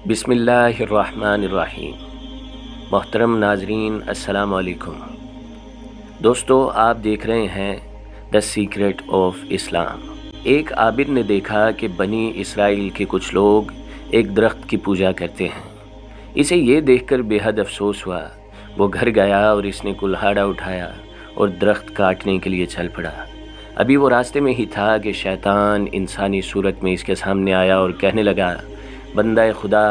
بسم اللہ الرحمن الرحیم۔ محترم ناظرین السلام علیکم۔ دوستو، آپ دیکھ رہے ہیں دا سیکرٹ آف اسلام۔ ایک عابد نے دیکھا کہ بنی اسرائیل کے کچھ لوگ ایک درخت کی پوجا کرتے ہیں۔ اسے یہ دیکھ کر بے حد افسوس ہوا۔ وہ گھر گیا اور اس نے کلہاڑا اٹھایا اور درخت کاٹنے کے لیے چل پڑا۔ ابھی وہ راستے میں ہی تھا کہ شیطان انسانی صورت میں اس کے سامنے آیا اور کہنے لگا، بندہ خدا،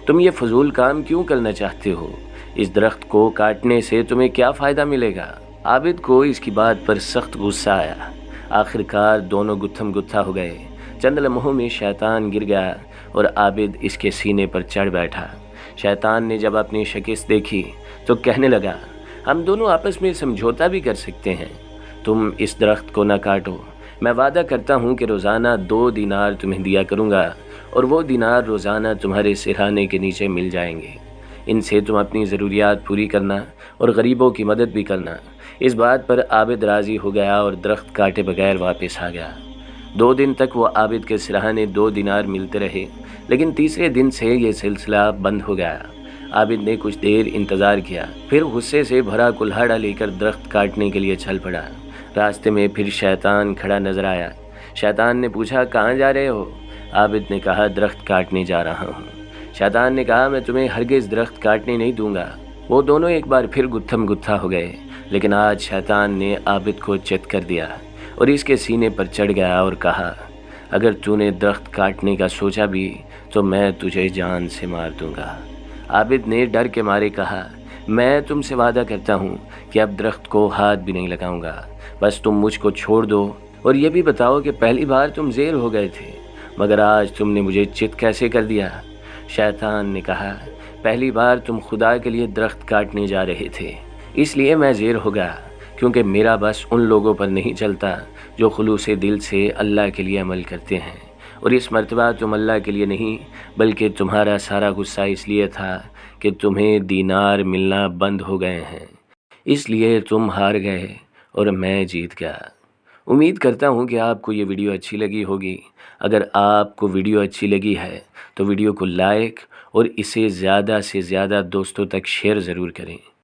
تم یہ فضول کام کیوں کرنا چاہتے ہو؟ اس درخت کو کاٹنے سے تمہیں کیا فائدہ ملے گا؟ عابد کو اس کی بات پر سخت غصہ آیا۔ آخرکار دونوں گتھم گتھا ہو گئے۔ چند لمحوں میں شیطان گر گیا اور عابد اس کے سینے پر چڑھ بیٹھا۔ شیطان نے جب اپنی شکست دیکھی تو کہنے لگا، ہم دونوں آپس میں سمجھوتا بھی کر سکتے ہیں۔ تم اس درخت کو نہ کاٹو، میں وعدہ کرتا ہوں کہ روزانہ 2 دینار تمہیں دیا کروں گا اور وہ دینار روزانہ تمہارے سرہانے کے نیچے مل جائیں گے۔ ان سے تم اپنی ضروریات پوری کرنا اور غریبوں کی مدد بھی کرنا۔ اس بات پر عابد راضی ہو گیا اور درخت کاٹے بغیر واپس آ گیا۔ 2 دن تک وہ عابد کے سرہانے 2 دینار ملتے رہے، لیکن تیسرے دن سے یہ سلسلہ بند ہو گیا۔ عابد نے کچھ دیر انتظار کیا، پھر غصے سے بھرا کلہاڑا لے کر درخت کاٹنے کے لیے چل پڑا۔ راستے میں پھر شیطان کھڑا نظر آیا۔ شیطان نے پوچھا، کہاں جا رہے ہو؟ عابد نے کہا، درخت کاٹنے جا رہا ہوں۔ شیطان نے کہا، میں تمہیں ہرگز درخت کاٹنے نہیں دوں گا۔ وہ دونوں ایک بار پھر گتھم گتھا ہو گئے، لیکن آج شیطان نے عابد کو چت کر دیا اور اس کے سینے پر چڑھ گیا اور کہا، اگر تو نے درخت کاٹنے کا سوچا بھی تو میں تجھے جان سے مار دوں گا۔ عابد نے ڈر کے مارے کہا، میں تم سے وعدہ کرتا ہوں کہ اب درخت کو ہاتھ بھی نہیں لگاؤں گا، بس تم مجھ کو چھوڑ دو اور یہ بھی بتاؤ کہ پہلی بار تم زیر ہو گئے تھے، مگر آج تم نے مجھے چت کیسے کر دیا؟ شیطان نے کہا، پہلی بار تم خدا کے لیے درخت کاٹنے جا رہے تھے، اس لیے میں زیر ہو گیا، کیونکہ میرا بس ان لوگوں پر نہیں چلتا جو خلوص دل سے اللہ کے لیے عمل کرتے ہیں، اور اس مرتبہ تم اللہ کے لیے نہیں بلکہ تمہارا سارا غصہ اس لیے تھا کہ تمہیں دینار ملنا بند ہو گئے ہیں، اس لیے تم ہار گئے اور میں جیت گیا۔ امید کرتا ہوں کہ آپ کو یہ ویڈیو اچھی لگی ہوگی۔ اگر آپ کو ویڈیو اچھی لگی ہے تو ویڈیو کو لائک اور اسے زیادہ سے زیادہ دوستوں تک شیئر ضرور کریں۔